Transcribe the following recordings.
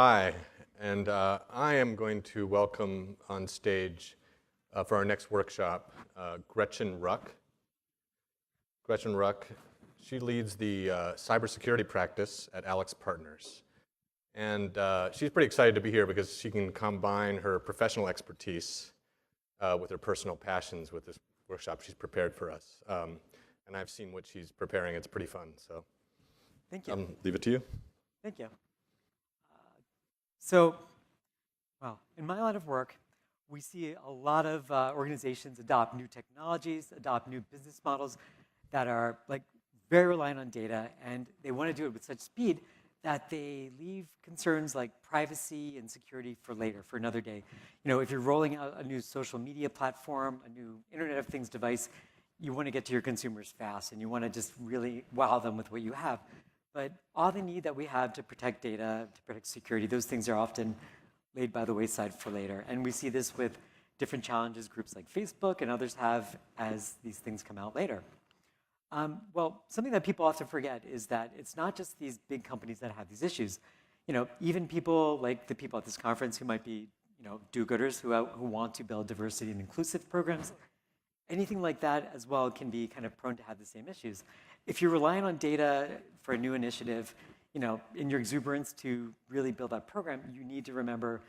Hi, and I am going to welcome on stage for our next workshop Gretchen Ruck. Gretchen Ruck, she leads the cybersecurity practice at AlixPartners. And she's pretty excited to be here because she can combine her professional expertise with her personal passions with this workshop she's prepared for us. And I've seen what she's preparing. It's pretty fun. So thank you. Leave it to you. Thank you. So, well, in my line of work, we see a lot of organizations adopt new technologies, adopt new business models that are very reliant on data, and they want to do it with such speed that they leave concerns like privacy and security for later, for another day. You know, if you're rolling out a new social media platform, a new Internet of Things device, you want to get to your consumers fast, and you want to just really wow them with what you have. But all the need that we have to protect data, to protect security, those things are often laid by the wayside for later. And we see this with different challenges groups like Facebook and others have as these things come out later. Well, something that people often forget is that it's not just these big companies that have these issues. You know, even people like the people at this conference who might be, do-gooders who want to build diversity and inclusive programs, anything like that as well can be kind of prone to have the same issues. If you're relying on data for a new initiative, in your exuberance to really build that program, you need to remember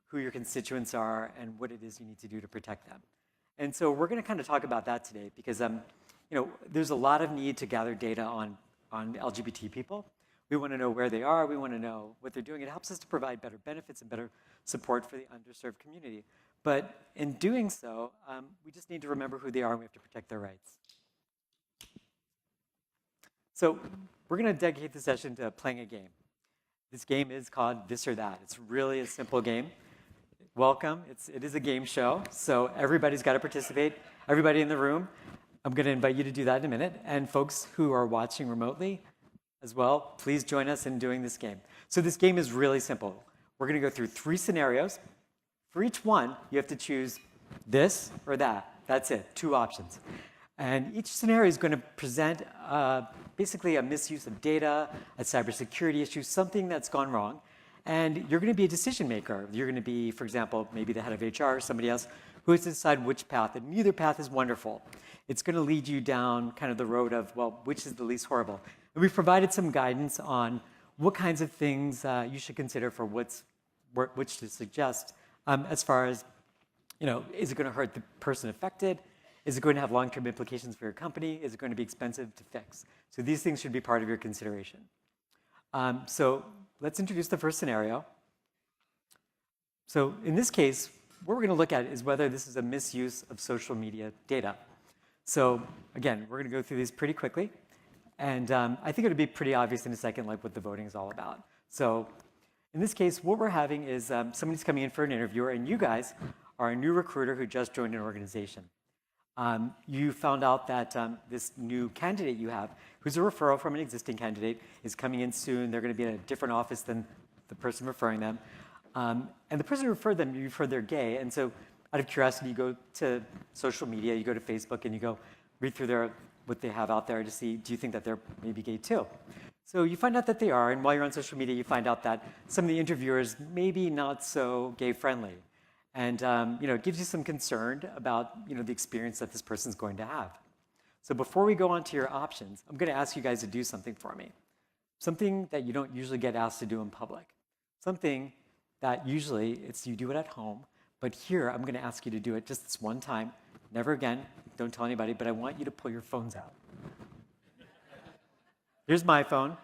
who your constituents are and what it is you need to do to protect them. And so we're going to kind of talk about that today because there's a lot of need to gather data on LGBT people. We want to know where they are. We want to know what they're doing. It helps us to provide better benefits and better support for the underserved community. But in doing so, we just need to remember who they are and we have to protect their rights. So we're going to dedicate the session to playing a game. This game is called This or That. It's really a simple game. Welcome. It is a game show, so everybody's got to participate. Everybody in the room, I'm going to invite you to do that in a minute. And folks who are watching remotely as well, please join us in doing this game. So this game is really simple. We're going to go through 3 scenarios. For each one, you have to choose this or that. That's it, 2 options. And each scenario is going to present basically a misuse of data, a cybersecurity issue, something that's gone wrong. And you're going to be a decision maker. You're going to be, for example, maybe the head of HR or somebody else who has to decide which path. And neither path is wonderful. It's going to lead you down kind of the road of, well, which is the least horrible. And we've provided some guidance on what kinds of things you should consider for which to suggest as far as, is it going to hurt the person affected? Is it going to have long-term implications for your company? Is it going to be expensive to fix? So these things should be part of your consideration. So let's introduce the first scenario. So in this case, what we're going to look at is whether this is a misuse of social media data. So again, we're going to go through these pretty quickly. And I think it'll be pretty obvious in a second like what the voting is all about. So in this case, what we're having is somebody's coming in for an interview, and you guys are a new recruiter who just joined an organization. You found out that this new candidate you have, who's a referral from an existing candidate, is coming in soon. They're going to be in a different office than the person referring them. And the person who referred them, you've heard they're gay. And so out of curiosity, you go to social media, you go to Facebook, and you go read through what they have out there to see, do you think that they're maybe gay too? So you find out that they are. And while you're on social media, you find out that some of the interviewers maybe not so gay-friendly. And it gives you some concern about the experience that this person's going to have. So before we go on to your options, I'm going to ask you guys to do something for me. Something that you don't usually get asked to do in public. Something that usually you do it at home, but here I'm going to ask you to do it just this one time. Never again. Don't tell anybody, but I want you to pull your phones out. Here's my phone.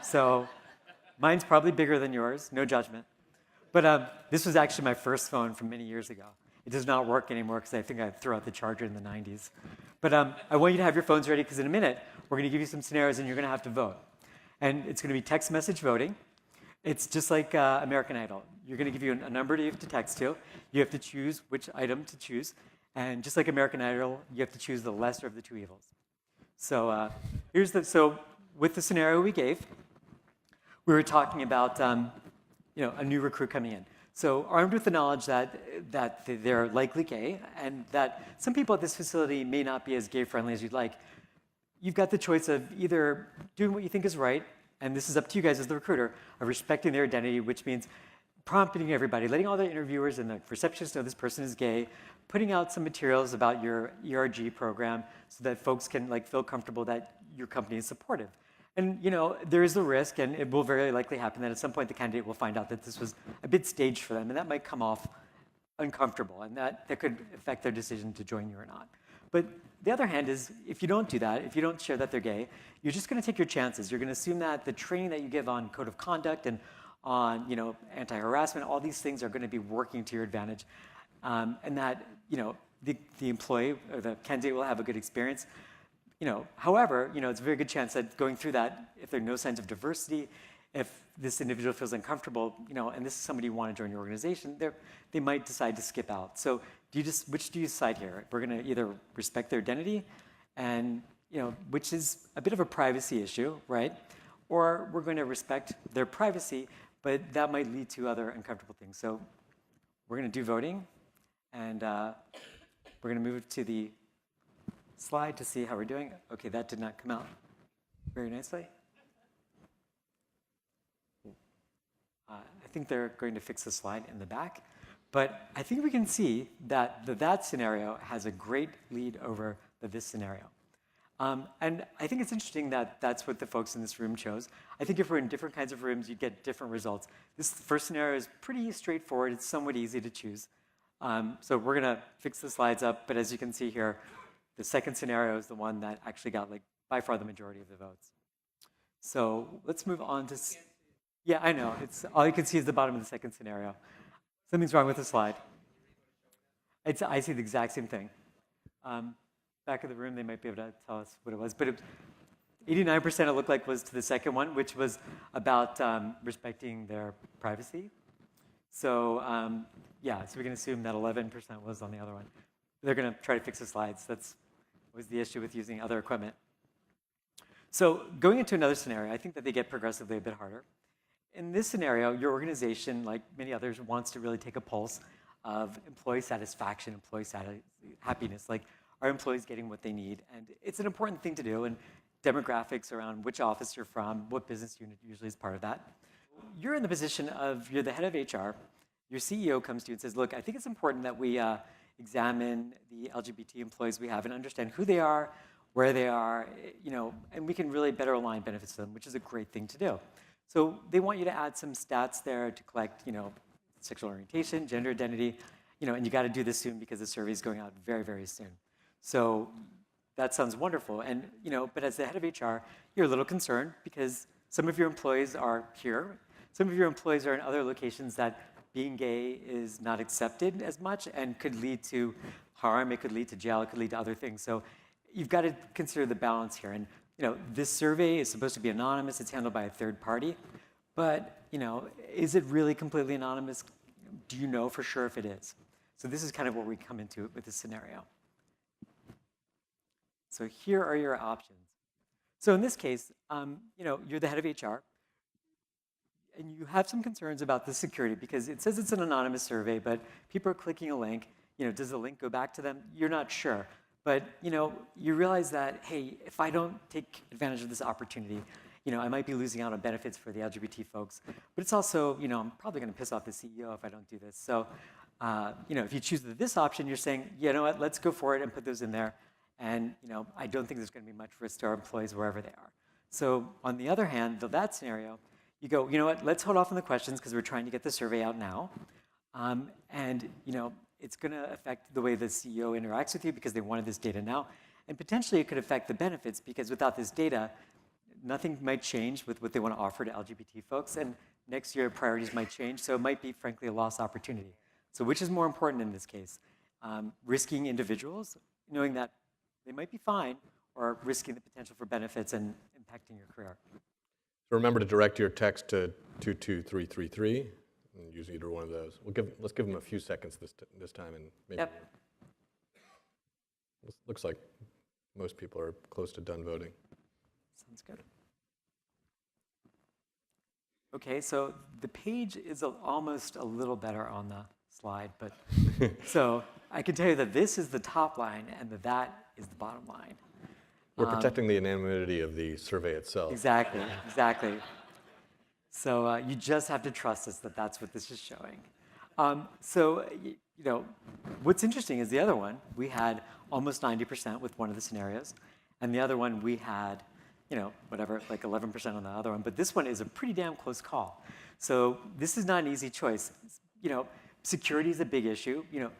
So mine's probably bigger than yours. No judgment. But this was actually my first phone from many years ago. It does not work anymore because I think I threw out the charger in the 90s. But I want you to have your phones ready because in a minute, we're going to give you some scenarios and you're going to have to vote. And it's going to be text message voting. It's just like American Idol. You're going to give you a number you have to text to. You have to choose which item to choose. And just like American Idol, you have to choose the lesser of the 2 evils. So so with the scenario we gave, we were talking about a new recruit coming in. So armed with the knowledge that they're likely gay and that some people at this facility may not be as gay-friendly as you'd like, you've got the choice of either doing what you think is right and this is up to you guys as the recruiter, of respecting their identity, which means prompting everybody, letting all the interviewers and the receptionists know this person is gay, putting out some materials about your ERG program so that folks can feel comfortable that your company is supportive. And there is the risk, and it will very likely happen, that at some point the candidate will find out that this was a bit staged for them, and that might come off uncomfortable, and that could affect their decision to join you or not. But the other hand is, if you don't do that, if you don't share that they're gay, you're just going to take your chances. You're going to assume that the training that you give on code of conduct and on anti-harassment, all these things are going to be working to your advantage, and that the employee or the candidate will have a good experience. However, it's a very good chance that going through that, if there are no signs of diversity, if this individual feels uncomfortable, and this is somebody who want to join your organization, they might decide to skip out. So which do you decide here? We're going to either respect their identity, and which is a bit of a privacy issue, right? Or we're going to respect their privacy, but that might lead to other uncomfortable things. So we're going to do voting, and we're going to move to the slide to see how we're doing. Okay, that did not come out very nicely. I think they're going to fix the slide in the back. But I think we can see that that scenario has a great lead over the this scenario. And I think it's interesting that that's what the folks in this room chose. I think if we're in different kinds of rooms, you get different results. This first scenario is pretty straightforward. It's somewhat easy to choose. So we're going to fix the slides up. But as you can see here, the second scenario is the one that actually got by far the majority of the votes. So let's move on to... Yeah, I know. It's all you can see is the bottom of the second scenario. Something's wrong with the slide. I see the exact same thing. Back of the room, they might be able to tell us what it was. But 89% it looked like was to the second one, which was about respecting their privacy. So yeah, so we can assume that 11% was on the other one. They're going to try to fix the slides. That was the issue with using other equipment. So going into another scenario, I think that they get progressively a bit harder. In this scenario, your organization, like many others, wants to really take a pulse of employee satisfaction, employee happiness. Like, are employees getting what they need? And it's an important thing to do, and demographics around which office you're from, what business unit usually is part of that. You're in the position of, you're the head of HR. Your CEO comes to you and says, look, I think it's important that we examine the LGBT employees we have and understand who they are, where they are, and we can really better align benefits to them, which is a great thing to do. So they want you to add some stats there to collect, sexual orientation, gender identity, and you got to do this soon because the survey is going out very, very soon. So that sounds wonderful. And, but as the head of HR, you're a little concerned because some of your employees are here. Some of your employees are in other locations that being gay is not accepted as much and could lead to harm. It could lead to jail. It could lead to other things. So you've got to consider the balance here. And this survey is supposed to be anonymous. It's handled by a third party. But, is it really completely anonymous? Do you know for sure if it is? So this is kind of where we come into it with this scenario. So here are your options. So in this case, you're the head of HR. And you have some concerns about the security because it says it's an anonymous survey, but people are clicking a link. Does the link go back to them? You're not sure. But you realize that, hey, if I don't take advantage of this opportunity, I might be losing out on benefits for the LGBT folks. But it's also, I'm probably going to piss off the CEO if I don't do this. So, if you choose this option, you're saying, you know what, let's go for it and put those in there. And I don't think there's going to be much risk to our employees wherever they are. So on the other hand, that scenario, you go, you know what, let's hold off on the questions because we're trying to get the survey out now. And it's going to affect the way the CEO interacts with you because they wanted this data now. And potentially it could affect the benefits because without this data, nothing might change with what they want to offer to LGBT folks. And next year, priorities might change. So it might be, frankly, a lost opportunity. So which is more important in this case? Risking individuals, knowing that they might be fine, or risking the potential for benefits and impacting your career? So remember to direct your text to 22333. And use either one of those. Let's give them a few seconds this time, and maybe. Yep. Looks like most people are close to done voting. Sounds good. Okay, so the page is almost a little better on the slide, but so I can tell you that this is the top line and that is the bottom line. We're protecting the anonymity of the survey itself. Exactly, exactly. So you just have to trust us that that's what this is showing. You know, what's interesting is the other one, we had almost 90% with one of the scenarios, and the other one we had, you know, whatever, like 11% on the other one. But this one is a pretty damn close call. So this is not an easy choice. You know, security is a big issue. You know,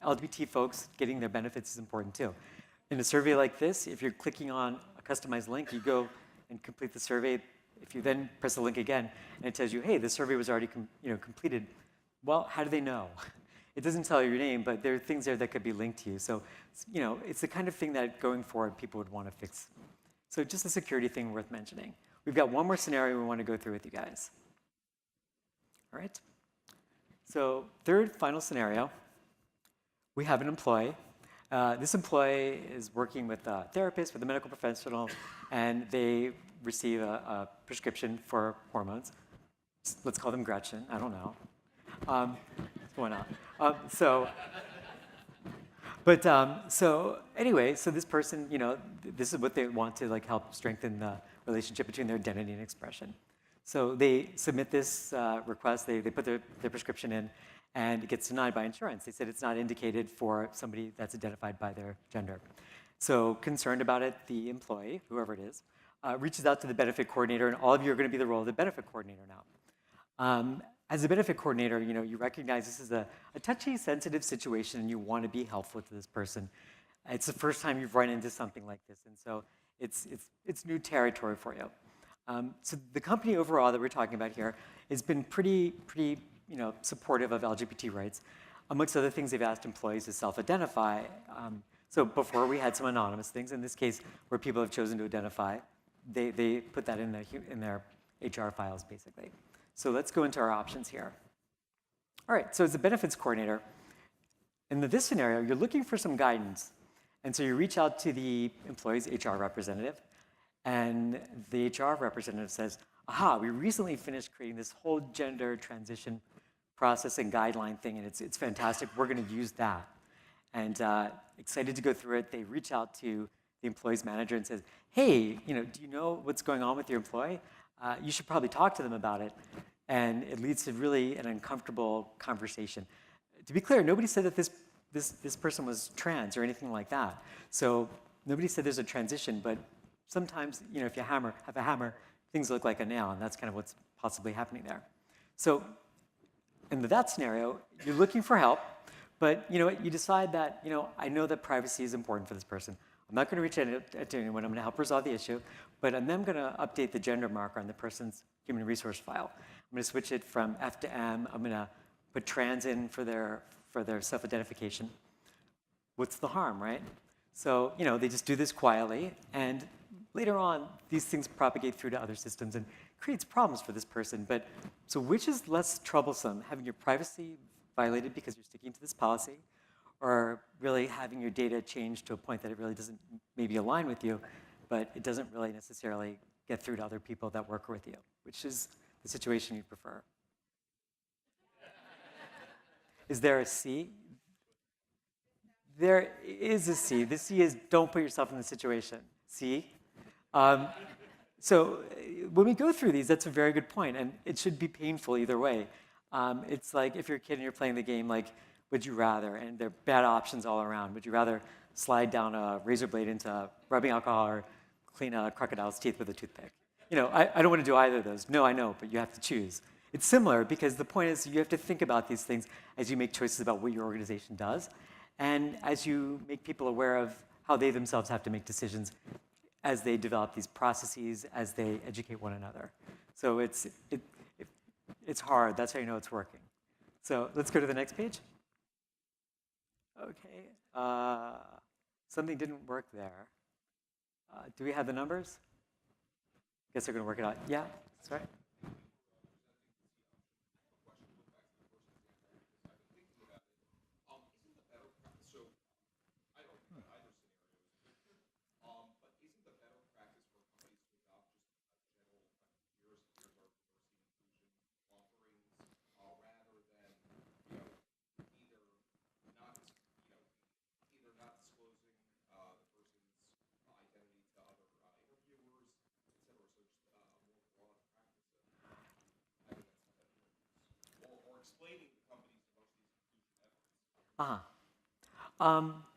LGBT folks getting their benefits is important too. In a survey like this, if you're clicking on a customized link, you go and complete the survey. If you then press the link again and it tells you, hey, the survey was already completed, well, how do they know? It doesn't tell you your name, but there are things there that could be linked to you. So, you know, it's the kind of thing that going forward people would want to fix. So just a security thing worth mentioning. We've got one more scenario we want to go through with you guys. All right. So third, final scenario. We have an employee. This employee is working with a therapist, with a medical professional, and they receive a prescription for hormones. Let's call them Gretchen. I don't know. Why not? So anyway, so this person, you know, this is what they want to like help strengthen the relationship between their identity and expression. So they submit this request. They put their prescription in, and it gets denied by insurance. They said it's not indicated for somebody that's identified by their gender. So concerned about it, the employee, whoever it is, reaches out to the benefit coordinator, and all of you are going to be the role of the benefit coordinator now. As a benefit coordinator, you know, you recognize this is a touchy, sensitive situation, and you want to be helpful to this person. It's the first time you've run into something like this, and so it's new territory for you. So the company overall that we're talking about here has been pretty you know, supportive of LGBT rights. Amongst other things, they've asked employees to self-identify. So before we had some anonymous things. In this case, where people have chosen to identify, they put that in their HR files, basically. So let's go into our options here. All right, so as a benefits coordinator, in this scenario, you're looking for some guidance. And so you reach out to the employee's HR representative, and the HR representative says, aha, we recently finished creating this whole gender transition process and guideline thing, and it's fantastic. We're going to use that. And excited to go through it, they reach out to the employee's manager and says, hey, you know, do you know what's going on with your employee? You should probably talk to them about it. And it leads to really an uncomfortable conversation. To be clear, nobody said that this person was trans or anything like that. So nobody said there's a transition, but sometimes, you know, if you have a hammer, things look like a nail, and that's kind of what's possibly happening there. So in that scenario, you're looking for help, but you know what, you decide that, you know, I know that privacy is important for this person. I'm not going to reach out to anyone. I'm going to help resolve the issue, but I'm then going to update the gender marker on the person's human resource file. I'm going to switch it from F to M. I'm going to put trans in for their self-identification. What's the harm, right? So, you know, they just do this quietly, and later on, these things propagate through to other systems and creates problems for this person. But so which is less troublesome, having your privacy violated because you're sticking to this policy, or really having your data changed to a point that it really doesn't maybe align with you, but it doesn't really necessarily get through to other people that work with you, which is the situation you'd prefer. Is there a C? There is a C. The C is don't put yourself in the situation. C? So when we go through these, that's a very good point, and it should be painful either way. It's like if you're a kid and you're playing the game, like, would you rather? And there are bad options all around. Would you rather slide down a razor blade into rubbing alcohol or clean a crocodile's teeth with a toothpick? You know, I don't want to do either of those. No, I know, but you have to choose. It's similar because the point is you have to think about these things as you make choices about what your organization does, and as you make people aware of how they themselves have to make decisions as they develop these processes, as they educate one another. So it's hard. That's how you know it's working. So let's go to the next page. Okay. Something didn't work there. Do we have the numbers? Guess they're going to work it out. Yeah, that's right.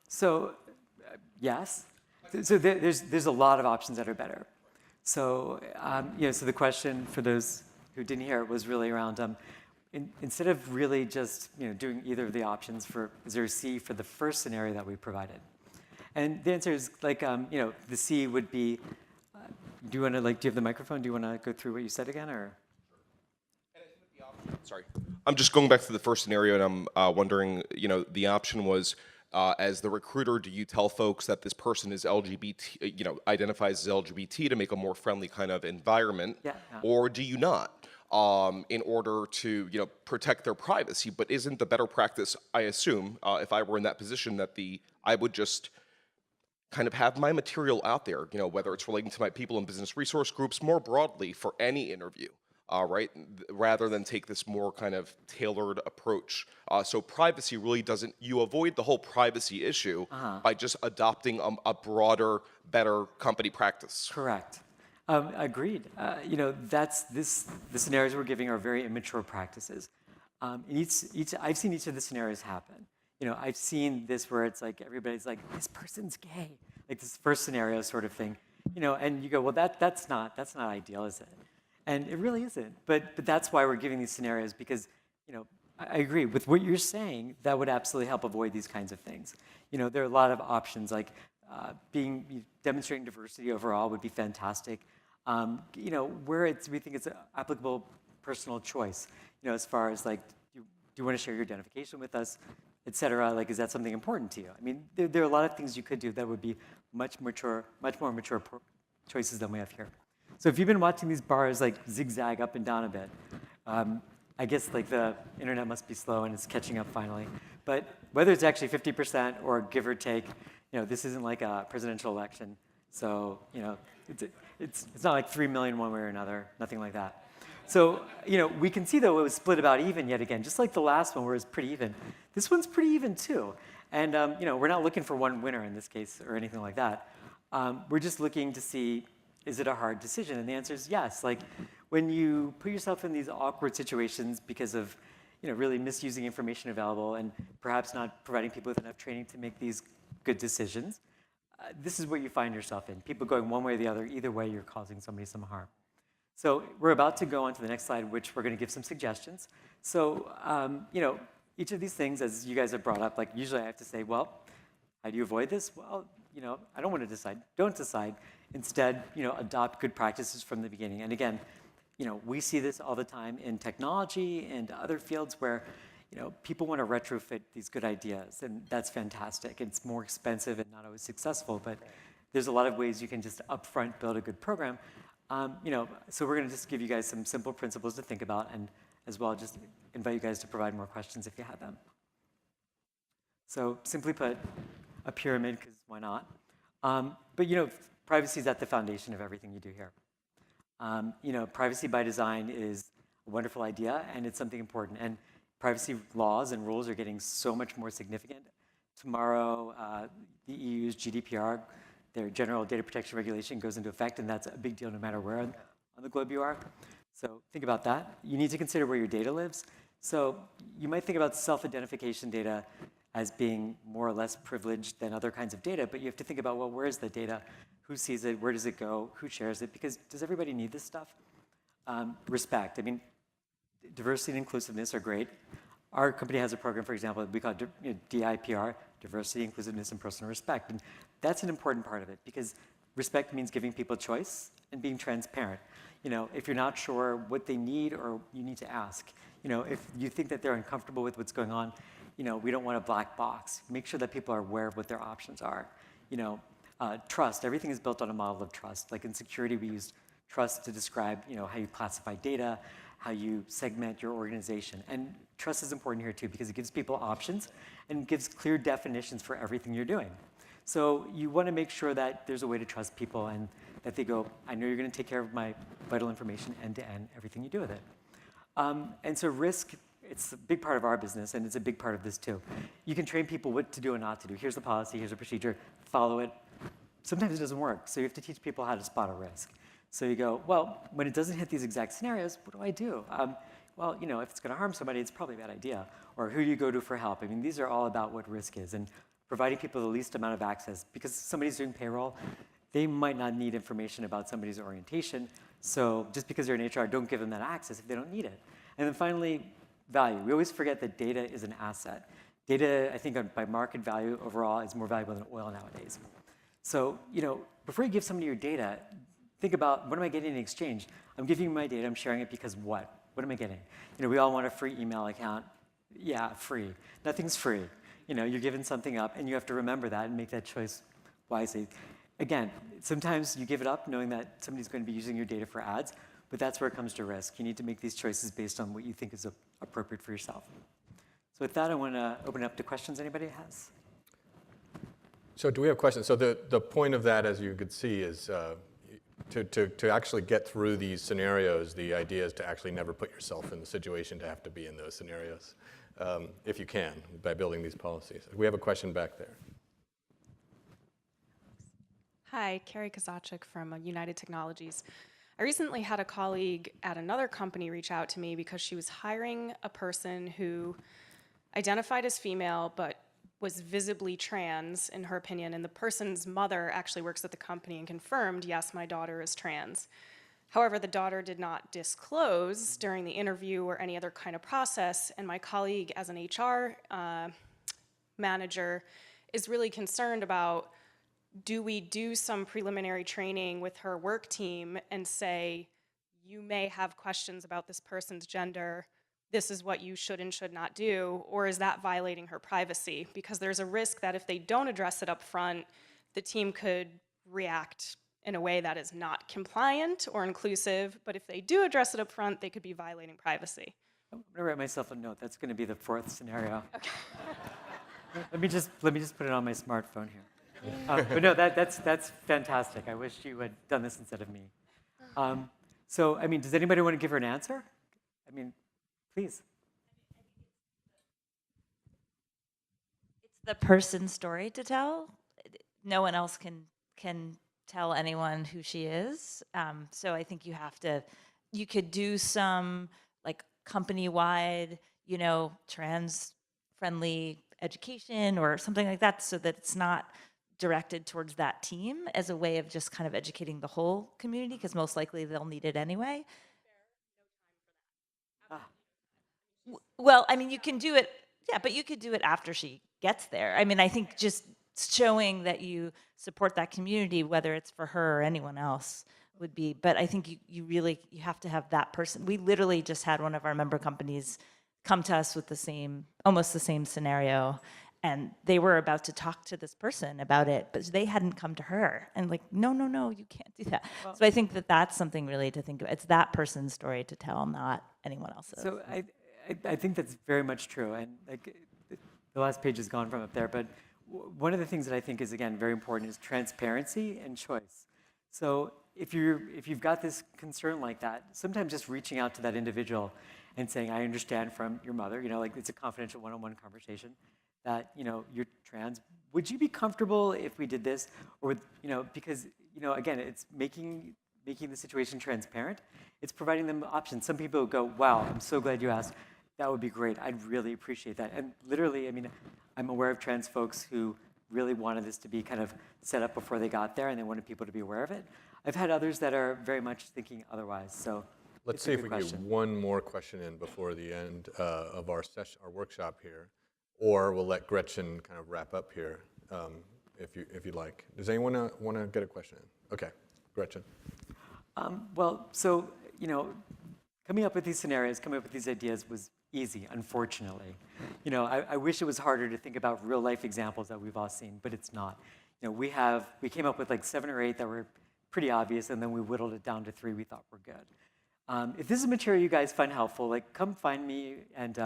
So yes. So there's a lot of options that are better. So so the question for those who didn't hear it was really around instead of really just doing either of the options is there a C for the first scenario that we provided? And the answer is like the C would be. Do you want to do you have the microphone? Do you want to go through what you said again, or? Sorry, I'm just going back to the first scenario, and I'm wondering, the option was, as the recruiter, do you tell folks that this person is LGBT, identifies as LGBT to make a more friendly kind of environment, or do you not, in order to, protect their privacy? But isn't the better practice, I assume, if I were in that position, that I would just kind of have my material out there, whether it's relating to my people and business resource groups more broadly for any interview, right? Rather than take this more kind of tailored approach. So privacy really doesn't, you avoid the whole privacy issue by just adopting a broader, better company practice. Correct. Agreed. The scenarios we're giving are very immature practices. I've seen each of the scenarios happen. I've seen this where it's like everybody's like, this person's gay, like this first scenario sort of thing, and you go, well, that's not ideal, is it? And it really isn't. But that's why we're giving these scenarios, because I agree with what you're saying. That would absolutely help avoid these kinds of things. There are a lot of options, like demonstrating diversity overall would be fantastic. Where we think it's applicable personal choice. As far as like, do you want to share your identification with us, et cetera? Like, is that something important to you? I mean, there are a lot of things you could do that would be much more mature choices than we have here. So if you've been watching these bars like zigzag up and down a bit, I guess like the internet must be slow and it's catching up finally. But whether it's actually 50% or give or take, this isn't like a presidential election. So it's not like 3 million one way or another, nothing like that. So, we can see, though, it was split about even yet again, just like the last one where it was pretty even. This one's pretty even, too. And, we're not looking for one winner in this case or anything like that. We're just looking to see, is it a hard decision? And the answer is yes. Like, when you put yourself in these awkward situations because of, really misusing information available and perhaps not providing people with enough training to make these good decisions, this is what you find yourself in. People going one way or the other. Either way, you're causing somebody some harm. So we're about to go on to the next slide, which we're going to give some suggestions. So, each of these things, as you guys have brought up, like usually I have to say, well, how do you avoid this? Well, I don't want to decide. Don't decide. Instead, adopt good practices from the beginning. And again, we see this all the time in technology and other fields where, people want to retrofit these good ideas, and that's fantastic. It's more expensive and not always successful, but there's a lot of ways you can just upfront build a good program. So we're going to just give you guys some simple principles to think about, and as well just invite you guys to provide more questions if you have them. So simply put, a pyramid, because why not? But privacy is at the foundation of everything you do here. Privacy by design is a wonderful idea, and it's something important. And privacy laws and rules are getting so much more significant. Tomorrow, the EU's GDPR, their General Data Protection Regulation, goes into effect, and that's a big deal no matter where on the globe you are. So think about that. You need to consider where your data lives. So you might think about self-identification data as being more or less privileged than other kinds of data, but you have to think about, well, where is the data? Who sees it? Where does it go? Who shares it? Because does everybody need this stuff? Respect. I mean, diversity and inclusiveness are great. Our company has a program, for example, we call it DIPR, diversity, inclusiveness, and personal respect. And that's an important part of it, because respect means giving people choice and being transparent. If you're not sure what they need, or you need to ask. If you think that they're uncomfortable with what's going on, we don't want a black box. Make sure that people are aware of what their options are. Trust. Everything is built on a model of trust. Like in security, we use trust to describe, how you classify data, how you segment your organization. And trust is important here too, because it gives people options and gives clear definitions for everything you're doing. So you want to make sure that there's a way to trust people and that they go, I know you're going to take care of my vital information end to end, everything you do with it. And so risk, it's a big part of our business, and it's a big part of this too. You can train people what to do and not to do. Here's the policy, here's a procedure, follow it. Sometimes it doesn't work, so you have to teach people how to spot a risk. So you go, well, when it doesn't hit these exact scenarios, what do I do? well, if it's going to harm somebody, it's probably a bad idea. Or who do you go to for help? I mean, these are all about what risk is and providing people the least amount of access. Because somebody's doing payroll, they might not need information about somebody's orientation. So just because they're in HR, don't give them that access if they don't need it. And then finally, value. We always forget that data is an asset. Data, I think, by market value overall is more valuable than oil nowadays. So, before you give somebody your data, think about, what am I getting in exchange? I'm giving you my data, I'm sharing it because what? What am I getting? We all want a free email account. Yeah, free. Nothing's free. You're giving something up, and you have to remember that and make that choice wisely. Again, sometimes you give it up knowing that somebody's going to be using your data for ads, but that's where it comes to risk. You need to make these choices based on what you think is appropriate for yourself. So with that, I want to open it up to questions anybody has. So do we have questions? So the point of that, as you could see, is to actually get through these scenarios, the idea is to actually never put yourself in the situation to have to be in those scenarios, if you can, by building these policies. We have a question back there. Hi, Carrie Kazachik from United Technologies. I recently had a colleague at another company reach out to me because she was hiring a person who identified as female but was visibly trans, in her opinion, and the person's mother actually works at the company and confirmed, yes, my daughter is trans. However, the daughter did not disclose during the interview or any other kind of process, and my colleague, as an HR manager, is really concerned about, do we do some preliminary training with her work team and say, you may have questions about this person's gender, this is what you should and should not do, or is that violating her privacy? Because there's a risk that if they don't address it up front, the team could react in a way that is not compliant or inclusive, but if they do address it up front, they could be violating privacy. I'm going to write myself a note. That's going to be the fourth scenario. Okay. let me just put it on my smartphone here. But no, that's fantastic. I wish you had done this instead of me. So, I mean, does anybody want to give her an answer? I mean, please. It's the person's story to tell. No one else can tell anyone who she is. So I think you could do some like company-wide, trans-friendly education or something like that, so that it's not directed towards that team as a way of just kind of educating the whole community, because most likely they'll need it anyway. Well, I mean, you can do it, yeah, but you could do it after she gets there. I mean, I think just showing that you support that community, whether it's for her or anyone else, would be, but I think you have to have that person. We literally just had one of our member companies come to us with almost the same scenario, and they were about to talk to this person about it, but they hadn't come to her. And like, no, you can't do that. Well, so I think that's something really to think about. It's that person's story to tell, not anyone else's. So I think that's very much true. And like the last page is gone from up there, but one of the things that I think is, again, very important is transparency and choice. So if you've got this concern like that, sometimes just reaching out to that individual and saying, I understand from your mother, like it's a confidential one-on-one conversation, that you're trans. Would you be comfortable if we did this, or because again, it's making the situation transparent. It's providing them options. Some people go, wow, I'm so glad you asked. That would be great. I'd really appreciate that. And literally, I mean, I'm aware of trans folks who really wanted this to be kind of set up before they got there, and they wanted people to be aware of it. I've had others that are very much thinking otherwise. So let's see if we can get one more question in before the end of our session, our workshop here. Or we'll let Gretchen kind of wrap up here, if you'd like. Does anyone want to get a question in? Okay, Gretchen. Well, so coming up with these scenarios, coming up with these ideas was easy, unfortunately. I wish it was harder to think about real life examples that we've all seen, but it's not. We came up with like 7 or 8 that were pretty obvious, and then we whittled it down to 3 we thought were good. If this is material you guys find helpful, like come find me, and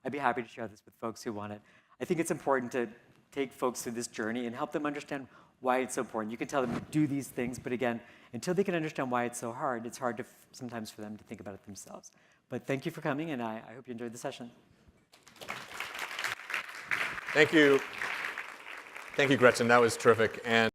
I'd be happy to share this with folks who want it. I think it's important to take folks through this journey and help them understand why it's so important. You can tell them to do these things, but again, until they can understand why it's so hard, it's hard sometimes for them to think about it themselves. But thank you for coming, and I hope you enjoyed the session. Thank you. Thank you, Gretchen. That was terrific. And